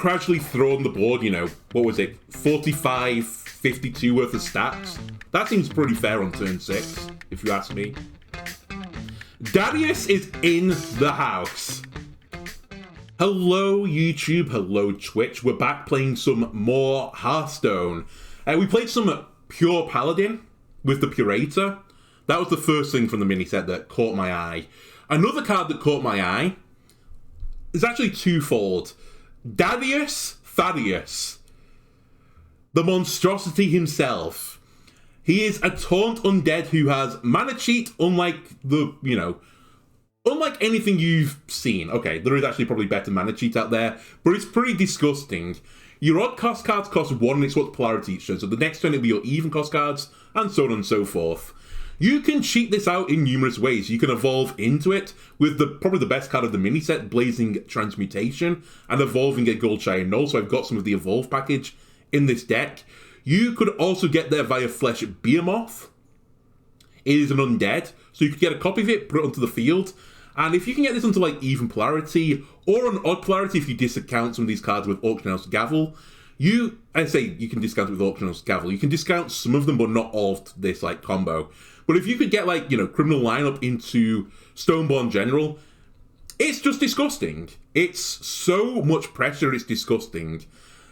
gradually throw on the board, you know, what was it, 45, 52 worth of stacks. That seems pretty fair on turn 6, if you ask me. Daddius is in the house. Hello YouTube, hello Twitch. We're back playing some more Hearthstone. We played some Pure Paladin with the Purator. That was the first thing from the mini set that caught my eye. Another card that caught my eye is actually twofold. Daddius Thaddeus, the monstrosity himself. He is a taunt undead who has mana cheat unlike unlike anything you've seen. Okay, there is actually probably better mana cheat out there, but it's pretty disgusting. Your odd cost cards cost 1 and it's what polarity it shows, so the next turn it'll be your even cost cards, and so on and so forth. You can cheat this out in numerous ways. You can evolve into it with probably the best card of the mini set, Blazing Transmutation, and evolving a Gold Shire Null, so I've got some of the evolve package in this deck. You could also get there via Flesh Behemoth. It is an undead, so you could get a copy of it, put it onto the field, and if you can get this onto like even polarity, or an odd polarity if you discount some of these cards with Auction House Gavel, you can discount it with Auction House Gavel, you can discount some of them but not all of this like combo. But if you could get, like, Criminal Lineup into Stoneborn General, it's just disgusting. It's so much pressure, it's disgusting.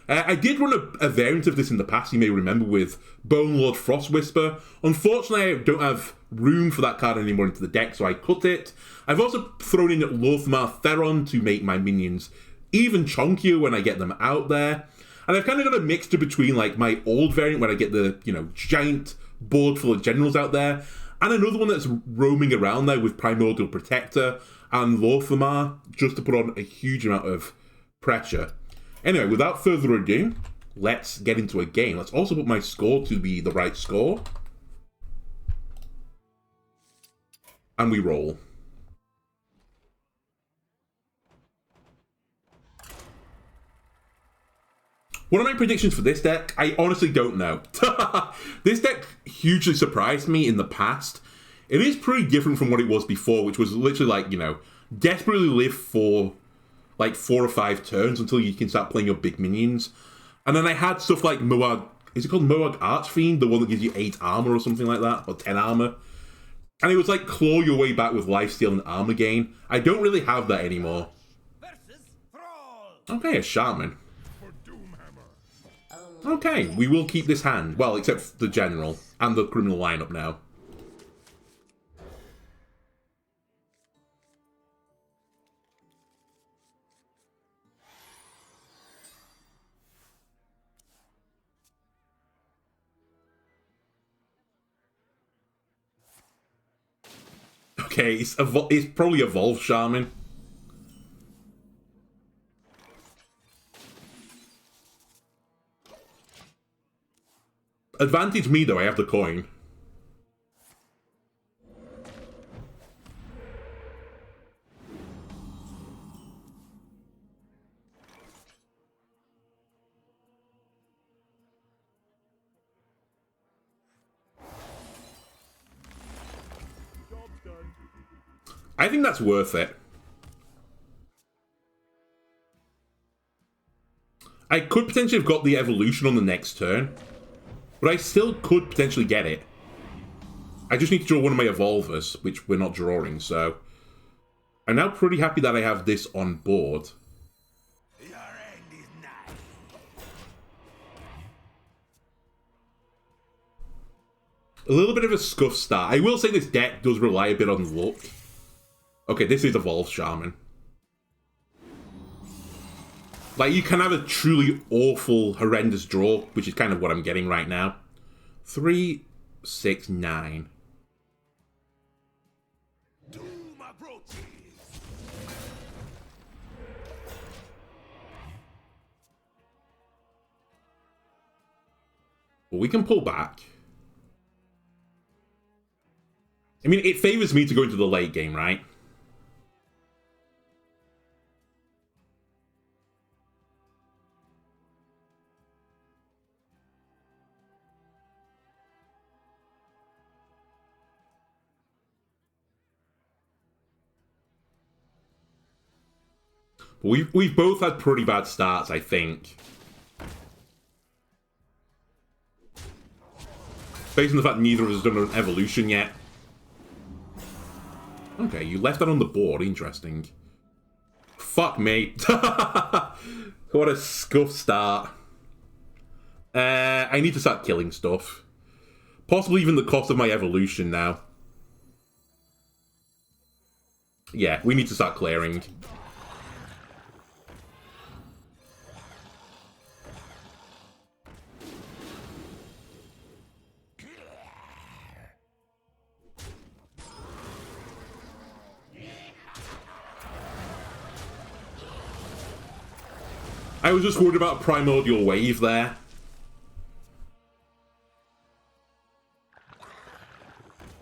I did run a variant of this in the past, you may remember, with Bone Lord Frost Whisper. Unfortunately, I don't have room for that card anymore into the deck, so I cut it. I've also thrown in Lothmar Theron to make my minions even chunkier when I get them out there. And I've kind of got a mixture between, like, my old variant, when I get the, giant board full of generals out there, and another one that's roaming around there with Primordial Protector and Lothmar, just to put on a huge amount of pressure. Anyway, without further ado, let's get into a game. Let's also put my score to be the right score. And we roll. What are my predictions for this deck? I honestly don't know. This deck hugely surprised me in the past. It is pretty different from what it was before, which was literally like, desperately live for like 4 or 5 turns until you can start playing your big minions. And then I had stuff like Moag, is it called Moag Archfiend? The one that gives you 8 armor or something like that, or 10 armor. And it was like claw your way back with lifesteal and armor gain. I don't really have that anymore. Okay, a Shaman. Okay, we will keep this hand. Well, except the general and the criminal lineup now. Okay, it's probably Evolve Shaman. Advantage me though, I have the coin. I think that's worth it. I could potentially have got the evolution on the next turn, but I still could potentially get it. I just need to draw one of my evolvers, which we're not drawing, so I'm now pretty happy that I have this on board. A little bit of a scuff start. I will say this deck does rely a bit on luck. Okay, this is Evolve Shaman. Like, you can have a truly awful, horrendous draw, which is kind of what I'm getting right now. 3, 6, 9. Well, we can pull back. I mean, it favors me to go into the late game, right? We've both had pretty bad starts, I think. Based on the fact neither of us has done an evolution yet. Okay, you left that on the board. Interesting. Fuck me. What a scuff start. I need to start killing stuff. Possibly even the cost of my evolution now. Yeah, we need to start clearing. I was just worried about Primordial Wave there.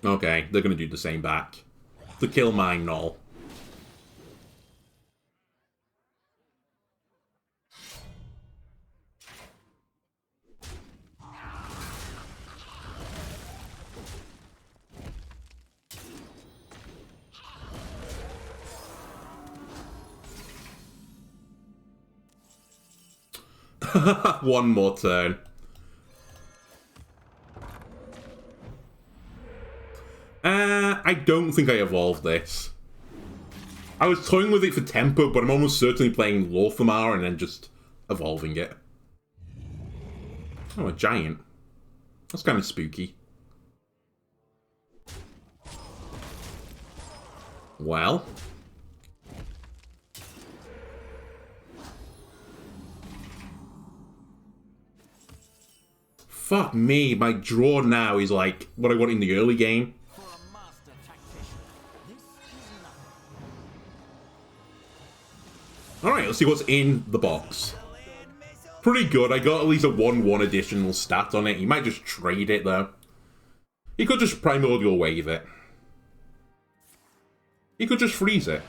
Okay, they're going to do the same back. To kill my Null. One more turn. I don't think I evolved this. I was toying with it for tempo, but I'm almost certainly playing Lorthamar and then just evolving it. Oh, a giant. That's kind of spooky. Well. Fuck me, my draw now is like what I want in the early game. Alright, let's see what's in the box. Pretty good, I got at least a 1/1 additional stat on it. He might just trade it though. He could just Primordial Wave it. He could just freeze it.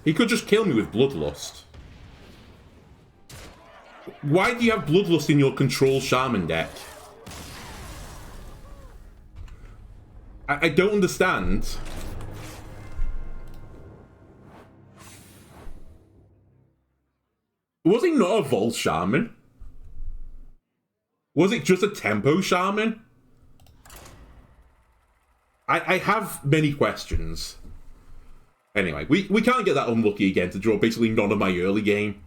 He could just kill me with Bloodlust. Why do you have Bloodlust in your Control Shaman deck? I don't understand. Was he not a Volt Shaman? Was it just a Tempo Shaman? I have many questions. Anyway, we can't get that unlucky again to draw basically none of my early game.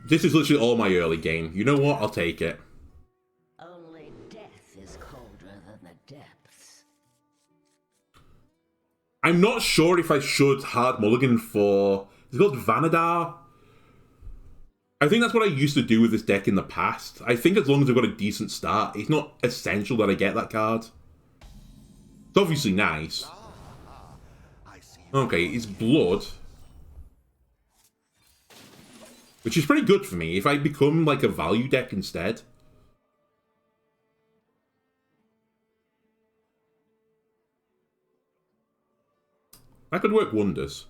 This is literally all my early game. You know what? I'll take it. Only death is colder than the depths. I'm not sure if I should hard mulligan for... Is it called Vanadar? I think that's what I used to do with this deck in the past. I think as long as I've got a decent start, it's not essential that I get that card. It's obviously nice. Okay, it's Blood. Which is pretty good for me if I become like a value deck instead. That could work wonders.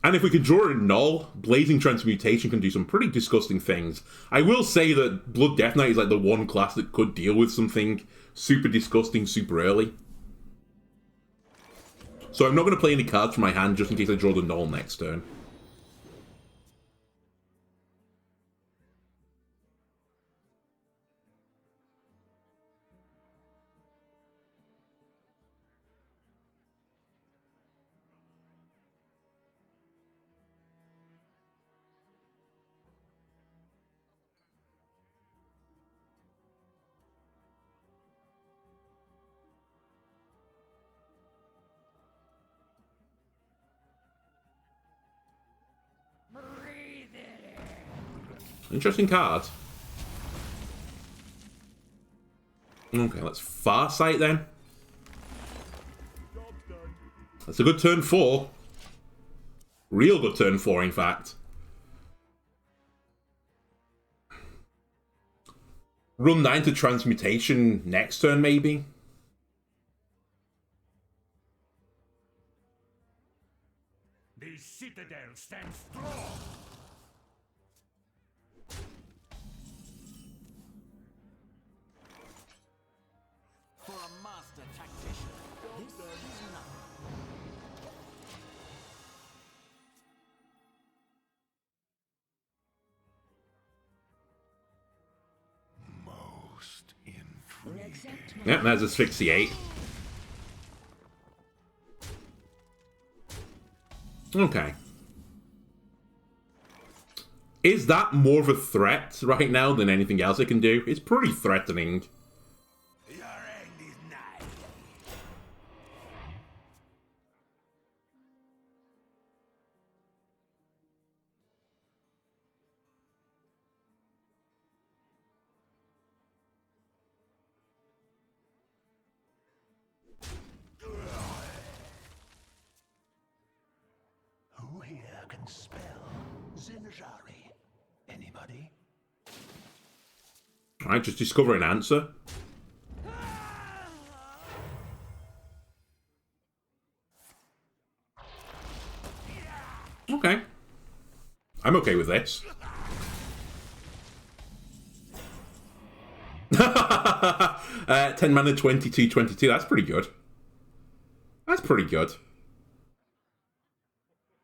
And if we can draw a Null, Blazing Transmutation can do some pretty disgusting things. I will say that Blood Death Knight is like the one class that could deal with something super disgusting super early. So I'm not going to play any cards from my hand just in case I draw the Null next turn. Interesting card. Okay, let's Farsight then. That's a good turn 4. Real good turn 4, in fact. Run that into transmutation next turn, maybe? The citadel stands strong. For a master tactician, this is nothing. Most intriguing. Yep, there's asphyxiate. Okay. Is that more of a threat right now than anything else it can do? It's pretty threatening. Your end is nigh. Who here can spell Zinjari? Anybody? Alright, just discover an answer. Okay. I'm okay with this. 10 mana, 22, 22. That's pretty good. That's pretty good.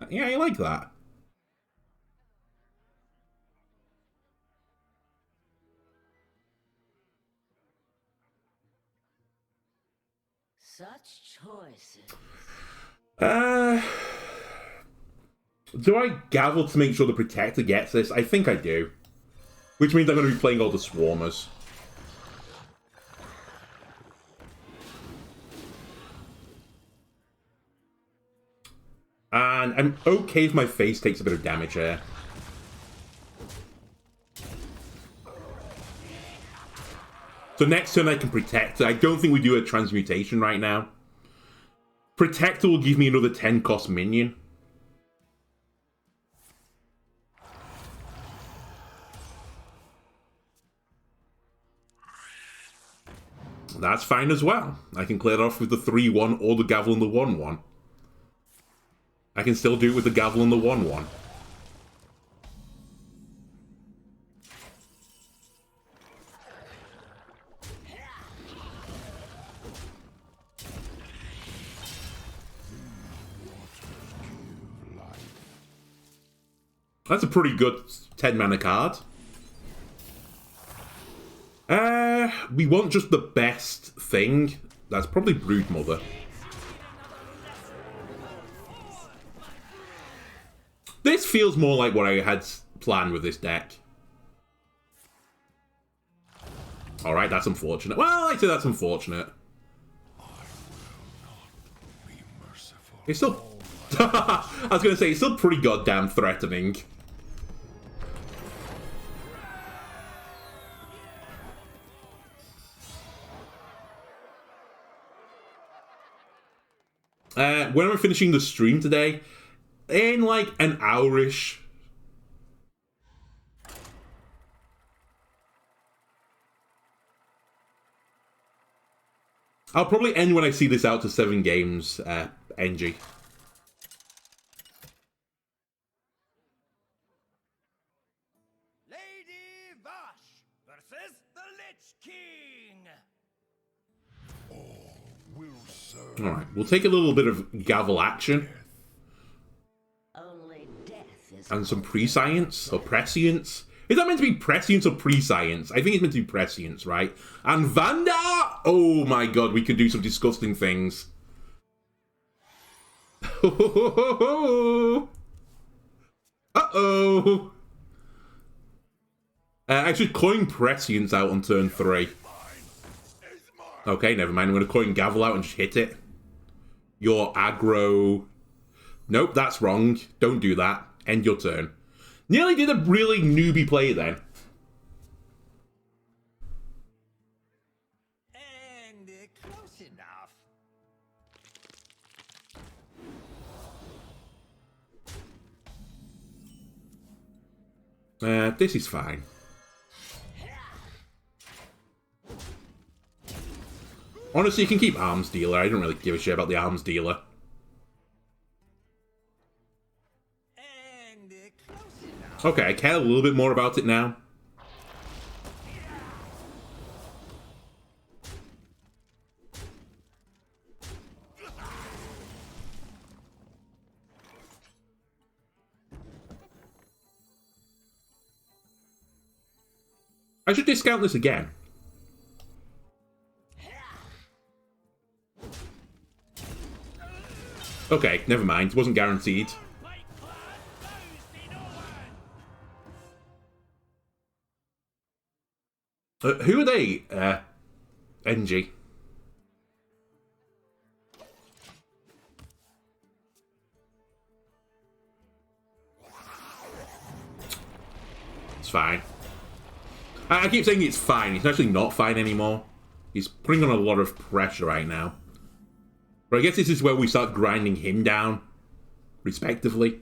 Yeah, I like that. Such choices. Do I gavel to make sure the Protector gets this? I think I do. Which means I'm going to be playing all the Swarmers. And I'm okay if my face takes a bit of damage here. So next turn I can Protect. I don't think we do a Transmutation right now. Protector will give me another 10 cost minion. That's fine as well. I can clear it off with the 3-1 or the gavel and the 1-1. I can still do it with the gavel and the 1-1. That's a pretty good 10 mana card. We want just the best thing. That's probably Broodmother. This feels more like what I had planned with this deck. Alright, that's unfortunate. Well, I'd say that's unfortunate. It's still... I was going to say, it's still pretty goddamn threatening. When am I finishing the stream today? In like an hour-ish. I'll probably end when I see this out to 7 games, NG. Lady Vash versus the Lich King. Alright, we'll take a little bit of gavel action. Only death is And some prescience or prescience. Is that meant to be prescience or prescience? I think it's meant to be prescience, right? And Vanda! Oh my god, we could do some disgusting things. Uh-oh! I should coin prescience out on turn 3. Okay, never mind. I'm going to coin gavel out and just hit it. Your aggro... Nope, that's wrong. Don't do that. End your turn. Nearly did a really newbie play then. And close enough. This is fine. Honestly, you can keep Arms Dealer. I don't really give a shit about the Arms Dealer. Okay, I care a little bit more about it now. I should discount this again. Okay, never mind. It wasn't guaranteed. Who are they? NG. It's fine. I keep saying it's fine. It's actually not fine anymore. He's putting on a lot of pressure right now. But I guess this is where we start grinding him down, respectively.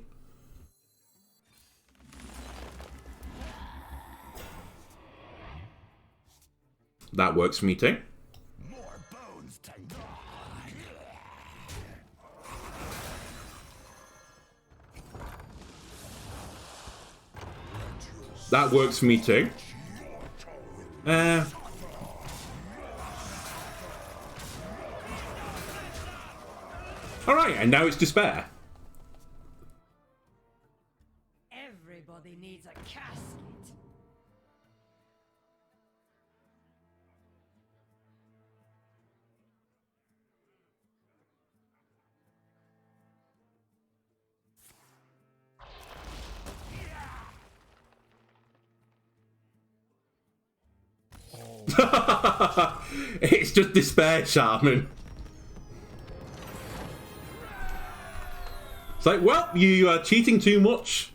That works for me too. More bones to gnaw. That works for me too. Alright, and now it's despair. Everybody needs a casket. It's just despair, Shaman. It's like, well, you are cheating too much.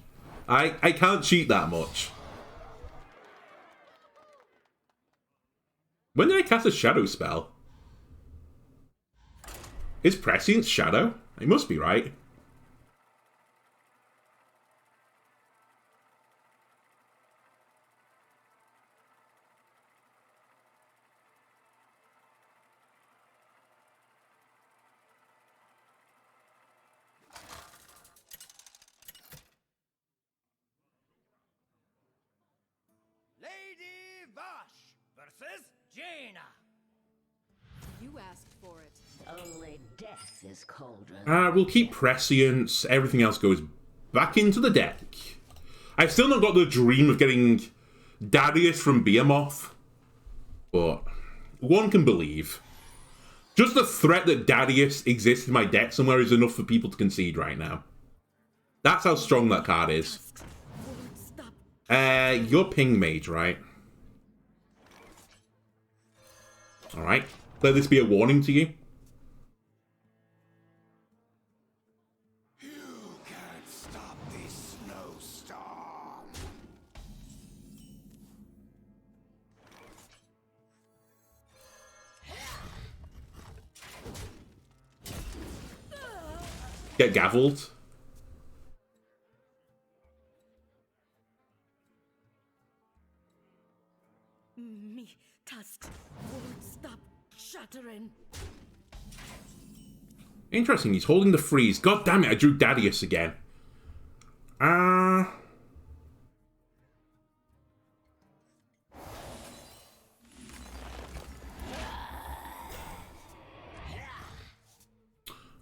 I can't cheat that much. When did I cast a shadow spell? Is Prescience shadow? It must be, right? Lady Vosh versus Jaina. You asked for it. Only death is colder. We'll keep Prescience. Everything else goes back into the deck. I've still not got the dream of getting Daddius from Behemoth, but one can believe. Just the threat that Daddius exists in my deck somewhere is enough for people to concede right now. That's how strong that card is. You're Ping Mage, right? Alright. Let this be a warning to you. You can't stop this snowstorm. Get gavelled. Me tusks won't stop shattering. Interesting, he's holding the freeze. God damn it, I drew Daddius again.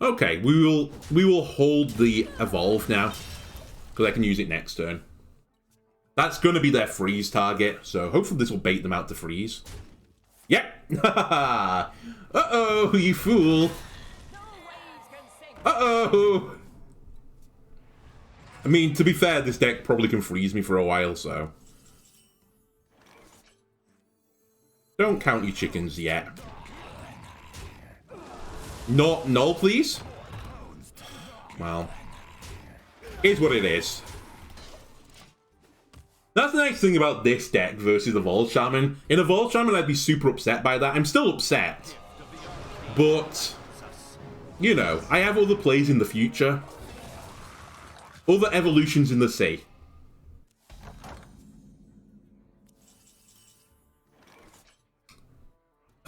Okay, we will hold the evolve now, because I can use it next turn. That's going to be their freeze target, so hopefully this will bait them out to freeze. Yep. Uh-oh, you fool. Uh-oh. I mean, to be fair, this deck probably can freeze me for a while, so. Don't count your chickens yet. Not null, please. Well, here's what it is. That's the nice thing about this deck versus Evolved Shaman. In Evolved Shaman, I'd be super upset by that. I'm still upset. But, you know, I have other plays in the future. Other evolutions in the sea.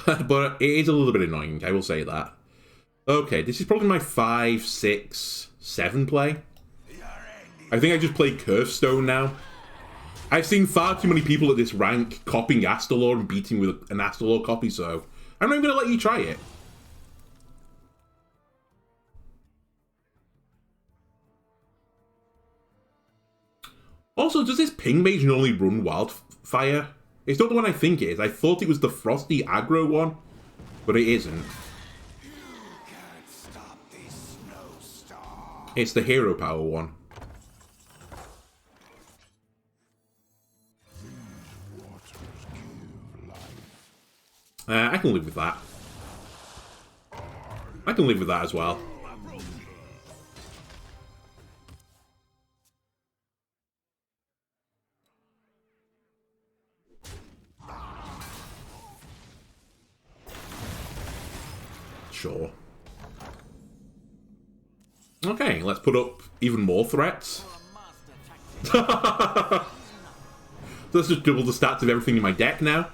But it is a little bit annoying, I will say that. Okay, this is probably my 5, 6, 7 play. I think I just play Hearthstone now. I've seen far too many people at this rank copying Astalor and beating with an Astalor copy, so I'm not even going to let you try it. Also, does this ping mage normally run wildfire? It's not the one I think it is. I thought it was the frosty aggro one, but it isn't. It's the hero power one. I can live with that. I can live with that as well. Sure. Okay, let's put up even more threats. Let's just double the stats of everything in my deck now.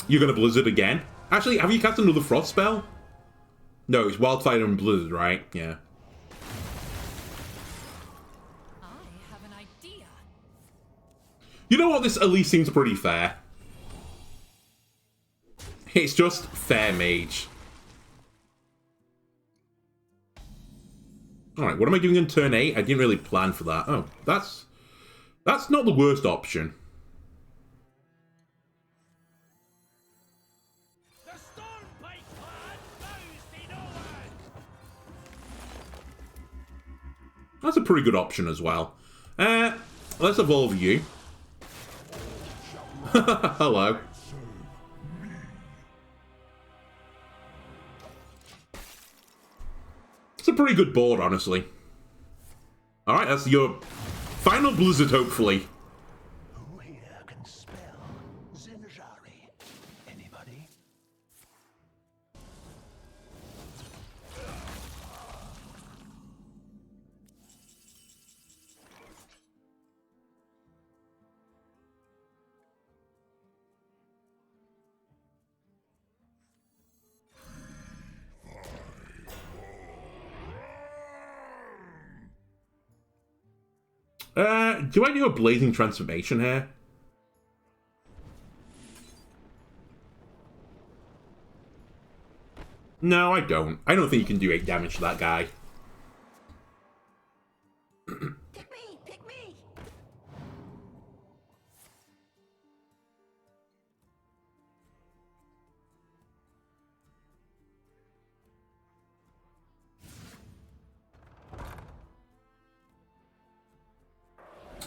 You're gonna Blizzard again? Actually, have you cast another Frost spell? No, it's Wildfire and Blizzard, right? Yeah. I have an idea. You know what? This at least seems pretty fair. It's just fair mage. Alright, what am I doing in turn 8? I didn't really plan for that. Oh, that's not the worst option. That's a pretty good option as well. Let's evolve you. Hello. It's a pretty good board, honestly. Alright, that's your final Blizzard, hopefully. Who here can spell Zinjari? Anybody? Do I do a Blazing Transformation here? No, I don't. I don't think you can do 8 damage to that guy. Pick me! Pick me!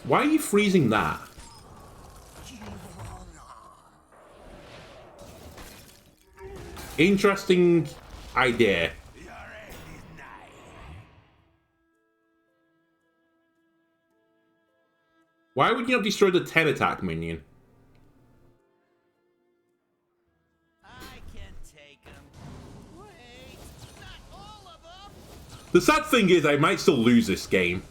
Why are you freezing that? Interesting idea. Why would you not destroy the 10 attack minion? I can take them. Wait, not all of them. The sad thing is I might still lose this game.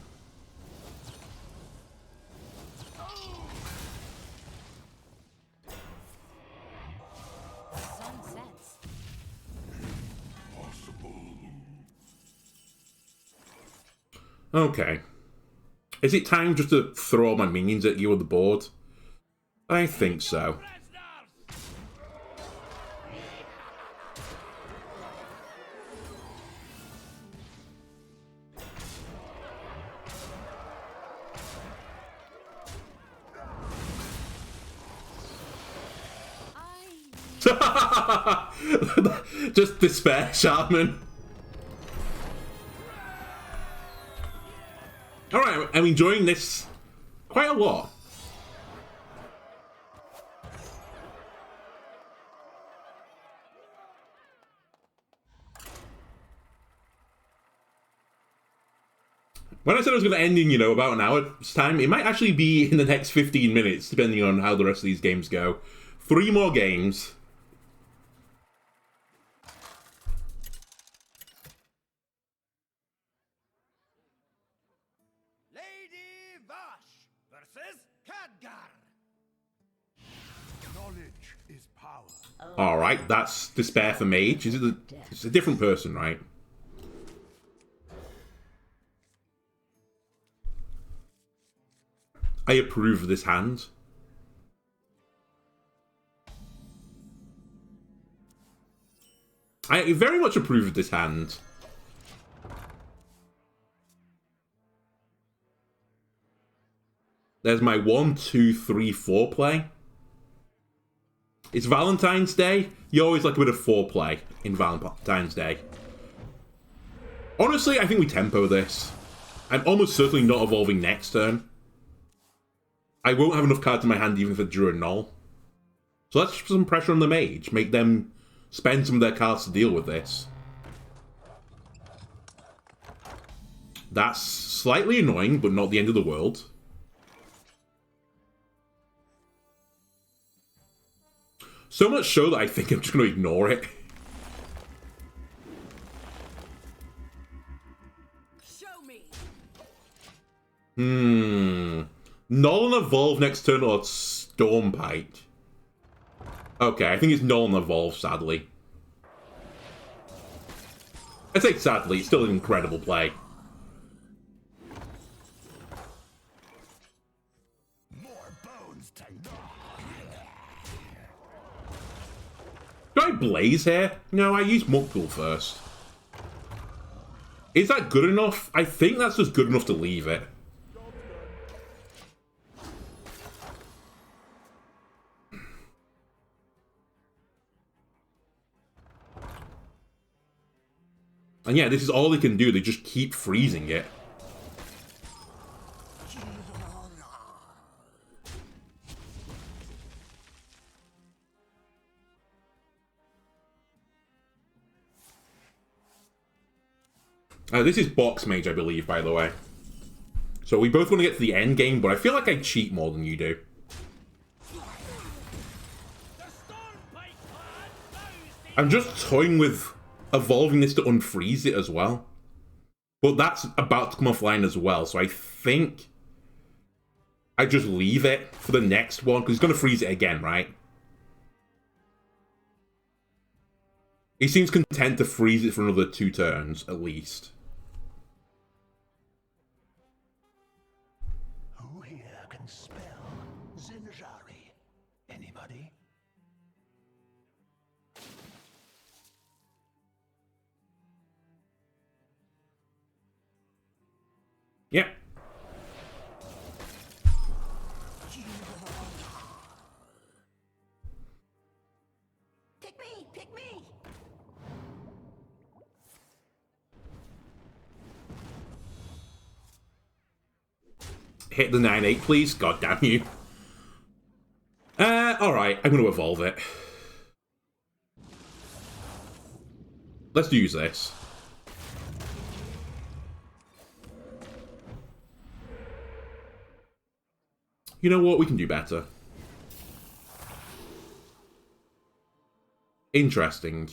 Sun sets. Okay. Is it time just to throw all my minions at you on the board? I think so. Just despair, Shaman. Alright, I'm enjoying this quite a lot. When I said I was going to end in, about an hour's time, it might actually be in the next 15 minutes, depending on how the rest of these games go. 3 more games. Lady Vash versus Khadgar. Knowledge is power. Alright, that's Despair for Mage. Is it it's a different person, right? I approve of this hand. I very much approve of this hand. There's my 1, 2, 3, 4 play. It's Valentine's Day. You always like a bit of foreplay in Valentine's Day. Honestly, I think we tempo this. I'm almost certainly not evolving next turn. I won't have enough cards in my hand even if I drew a null. So let's put some pressure on the mage. Make them spend some of their cards to deal with this. That's slightly annoying, but not the end of the world. So much so that I think I'm just going to ignore it. Show me. Null and evolve next turn or Stormpike. Okay, I think it's null and evolve, sadly. I say sadly, it's still an incredible play. More bones to gnaw. Do I blaze here? No, I use Muckle first. Is that good enough? I think that's just good enough to leave it. And yeah, this is all they can do. They just keep freezing it. This is Box Mage, I believe, by the way. So we both want to get to the end game, but I feel like I cheat more than you do. I'm just toying with evolving this to unfreeze it as well. But that's about to come offline as well, so I think I just leave it for the next one, because he's going to freeze it again, right? He seems content to freeze it for another 2 turns, at least. Who here can spell Zinjari? Anybody? Yeah. Pick me! Pick me! Hit the 9-8, please. God damn you. Alright, I'm going to evolve it. Let's use this. You know what? We can do better. Interesting.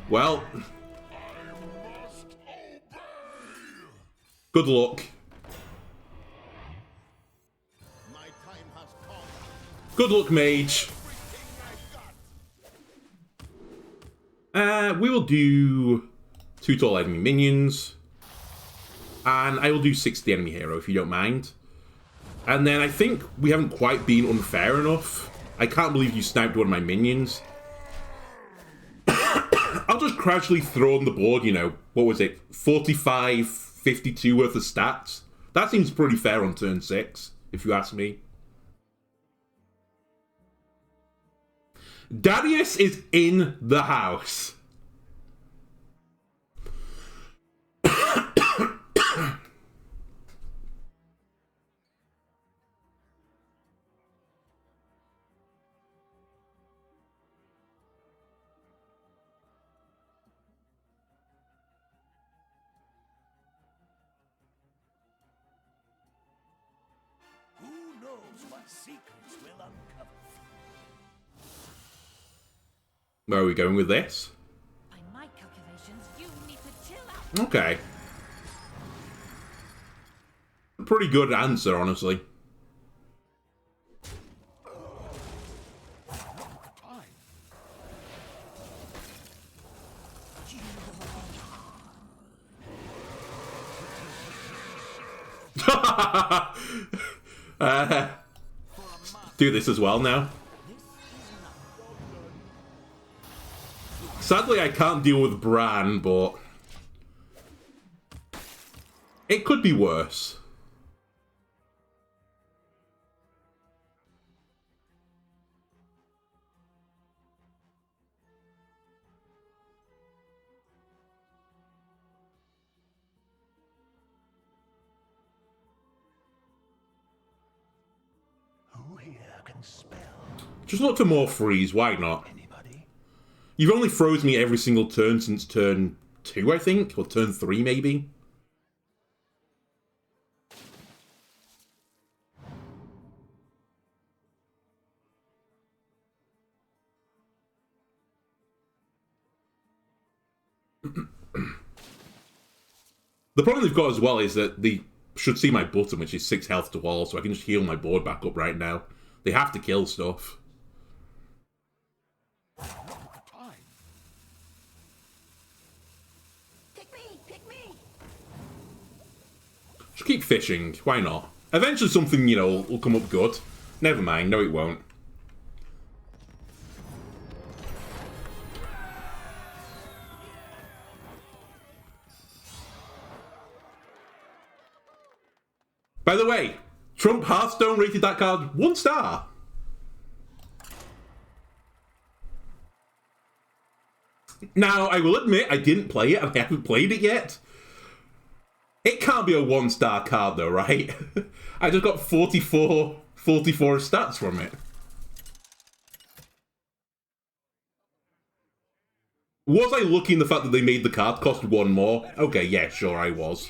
Well. Good luck. Good luck, mage. We will do 2 tall enemy minions. And I will do 60 enemy hero, if you don't mind. And then I think we haven't quite been unfair enough. I can't believe you sniped one of my minions. I'll just gradually throw on the board, you know, what was it? 45, 52 worth of stats. That seems pretty fair on turn 6, if you ask me. Daddius is in the house. Who knows what secrets will uncover? Where are we going with this? By my calculations, you need to chill out. Okay. pretty good answer, honestly. Do this as well now. Sadly, I can't deal with Bran, but it could be worse. Who here can spell? Just look for more freeze, why not? Anybody? You've only froze me every single turn since turn 2, I think, or turn 3 maybe. The problem they've got as well is that they should see my button, which is 6 health to all, so I can just heal my board back up right now. They have to kill stuff. Pick me! Pick me! Just keep fishing, why not? Eventually something, you know, will come up good. Never mind, no it won't. By the way, Trump Hearthstone rated that card 1 star. Now, I will admit, I didn't play it, and I haven't played it yet. It can't be a 1-star card though, right? I just got 44 stats from it. Was I lucky in the fact that they made the card cost 1 more? Okay, yeah, sure I was.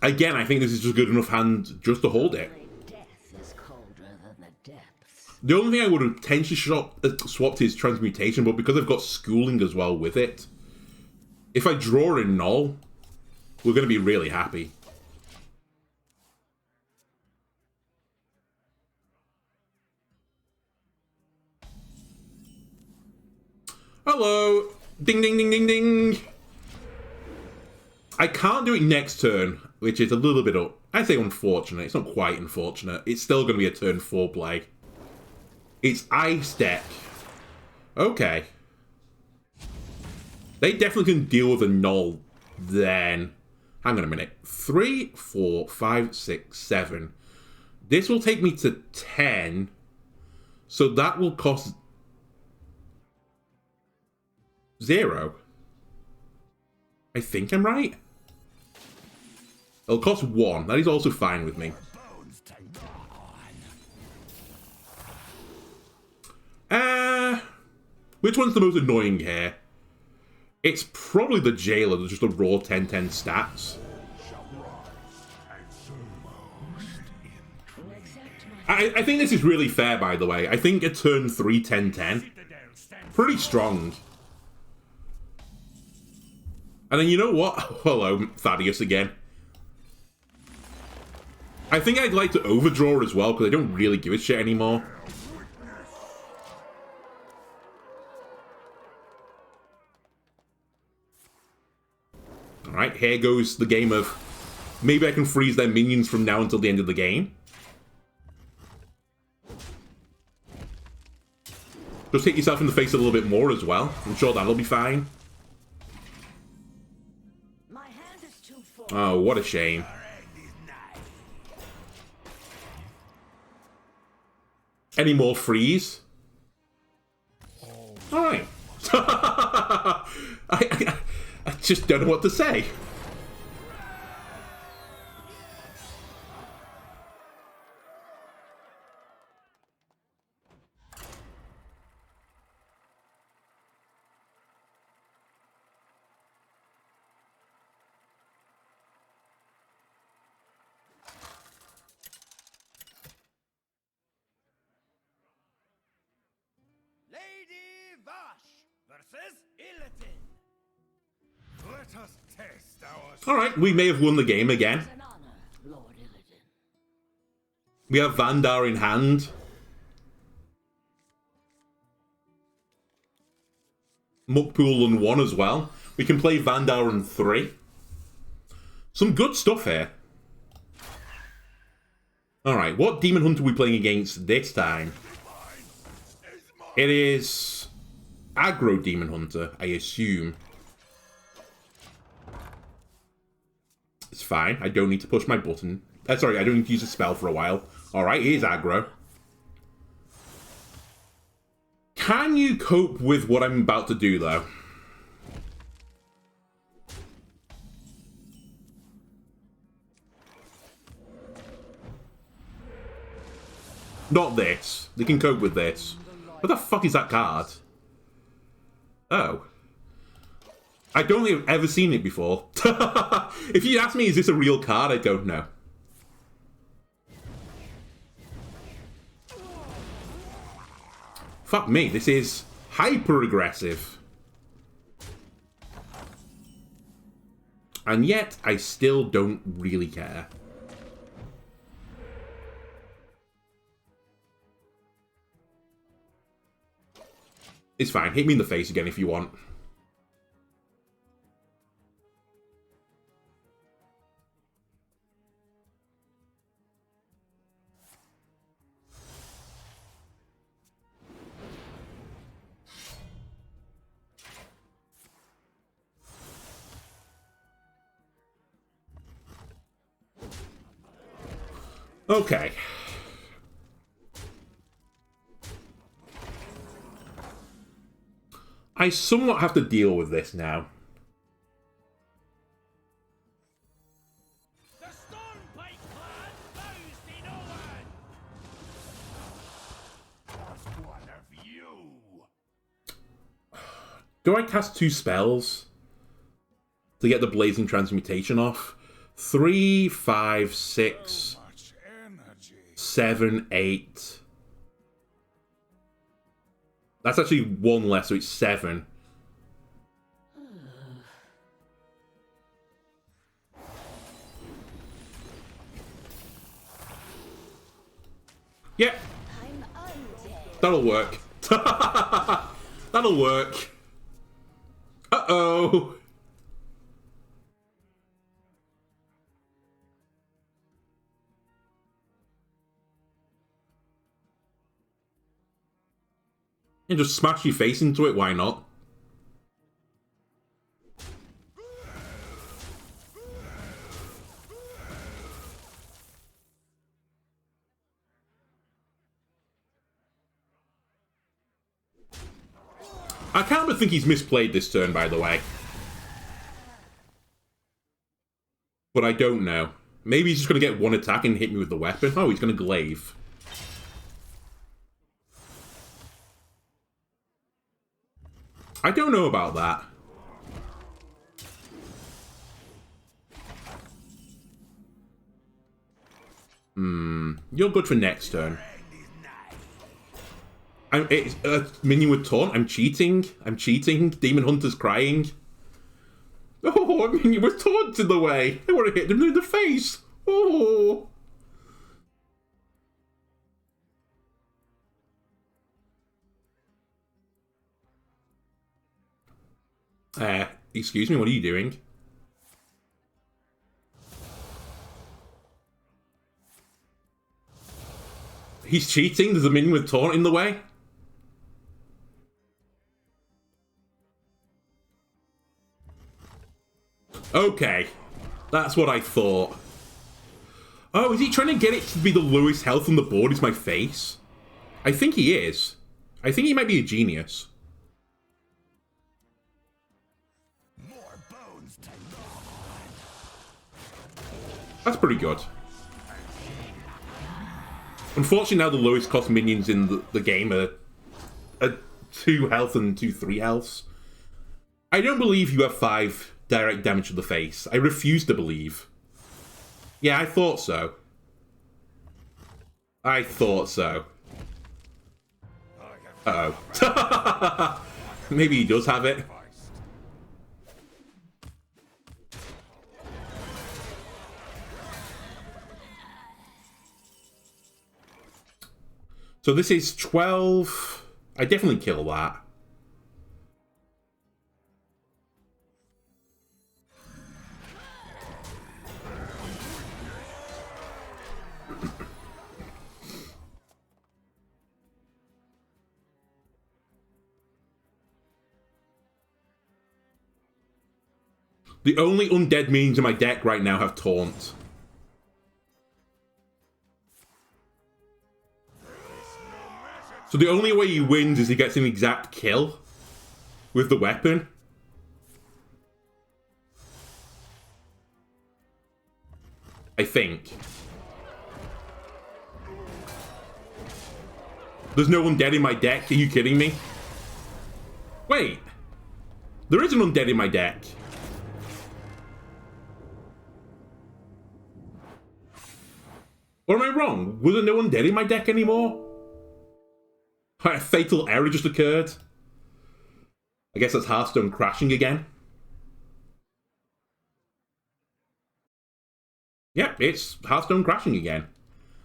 Again, I think this is just good enough hand just to hold it. Only death is colder than the depths. The only thing I would have potentially swapped is transmutation, but because I've got schooling as well with it, if I draw in null, we're going to be really happy. Hello! Ding ding ding ding ding! I can't do it next turn, which is a little bit I say unfortunate. It's not quite unfortunate. It's still going to be a turn 4 play. It's Ice Deck. Okay. They definitely can deal with a null then. Hang on a minute. 3, 4, 5, 6, 7. This will take me to 10. So that will cost 0. I think I'm right. It'll cost 1. That is also fine with me. Which one's the most annoying here? It's probably the Jailer that's just a raw 10-10 stats. I think this is really fair, by the way. I think a turn 3 10-10. Pretty strong. And then you know what? Hello, Thaddeus again. I think I'd like to overdraw as well, because I don't really give a shit anymore. Alright, here goes the game of maybe I can freeze their minions from now until the end of the game. Just hit yourself in the face a little bit more as well. I'm sure that'll be fine. My hand is too full. Oh, what a shame. Any more freeze? Alright. I just don't know what to say. Lady Vash versus Illitin. Let us test All right, we may have won the game again. An honor, Lord Illidan. We have Vandar in hand. Muckpool on 1 as well. We can play Vandar on 3. Some good stuff here. Alright, what Demon Hunter are we playing against this time? It is aggro Demon Hunter, I assume. It's fine, I don't need to push my button. Sorry, I don't need to use a spell for a while. Alright, here's aggro. Can you cope with what I'm about to do, though? Not this. They can cope with this. What the fuck is that card? Oh. I don't think I've ever seen it before. If you ask me, is this a real card? I'd go, no. Fuck me, this is hyper aggressive. And yet, I still don't really care. It's fine, hit me in the face again if you want. Okay. I somewhat have to deal with this now. The Stormpike clan bows to no one. one of you. Do I cast 2 spells to get the Blazing Transmutation off? 3, 5, 6, So much energy. 7, 8. That's actually 1 less, so it's 7. Yeah, I'm undead. that'll work. That'll work. Uh-oh. And just smash your face into it, why not? I kind of think he's misplayed this turn, by the way. But I don't know. Maybe he's just going to get 1 attack and hit me with the weapon. Oh, he's going to glaive. I don't know about that. You're good for next turn. It's minion with taunt. I'm cheating. I'm cheating. Demon Hunter's crying. Oh, a minion with taunt in the way. I want to hit them in the face. Oh. Excuse me, what are you doing? He's cheating? There's a minion with taunt in the way? Okay. That's what I thought. Oh, is he trying to get it to be the lowest health on the board is my face? I think he is. I think he might be a genius. That's pretty good. Unfortunately, now the lowest cost minions in the game are 2 health and 2 3 healths. I don't believe you have 5 direct damage to the face. I refuse to believe. Yeah, I thought so. I thought so. Uh-oh. Maybe he does have it. So this is 12. I definitely kill that. The only undead minions in my deck right now have Taunt. So the only way he wins is he gets an exact kill with the weapon. I think. There's no undead in my deck. Are you kidding me? Wait. There is an undead in my deck. Or am I wrong? Was there no undead in my deck anymore? A fatal error just occurred. I guess that's Hearthstone crashing again. Yep, it's Hearthstone crashing again.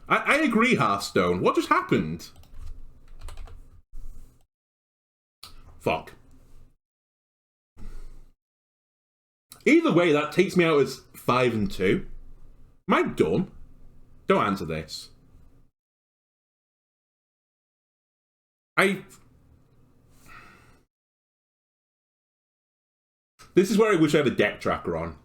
I agree, Hearthstone. What just happened? Fuck. Either way, that takes me out as 5-2. Am I dumb? Don't answer this. This is where I wish I had a deck tracker on.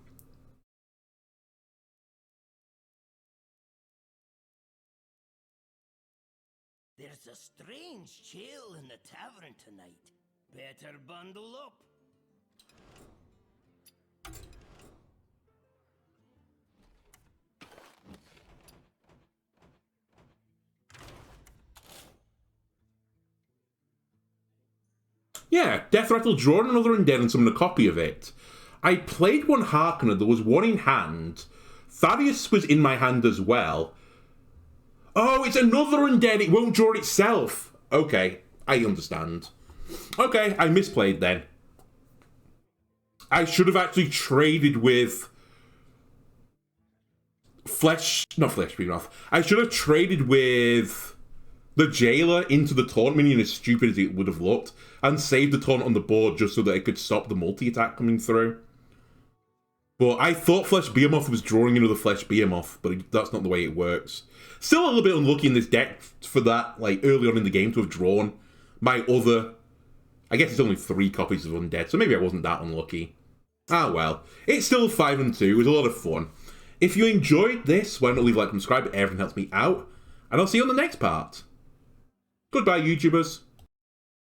There's a strange chill in the tavern tonight. Better bundle up. Yeah, Death Rattle drawn another undead and summoned a copy of it. I played one Harkonnen, there was one in hand. Thaddeus was in my hand as well. Oh, it's another undead, it won't draw itself. Okay, I understand. Okay, I misplayed then. I should have actually traded with... Not Flesh Being Off. I should have traded with the Jailer into the taunt minion, as stupid as it would have looked, and saved the taunt on the board just so that it could stop the multi-attack coming through. But I thought Flesh Behemoth was drawing another Flesh Behemoth, but that's not the way it works. Still a little bit unlucky in this deck for that, like, early on in the game to have drawn my other... I guess it's only 3 copies of Undead, so maybe I wasn't that unlucky. Ah well. It's still 5-2, it was a lot of fun. If you enjoyed this, why not leave a like and subscribe, everything helps me out. And I'll see you on the next part. Goodbye, YouTubers.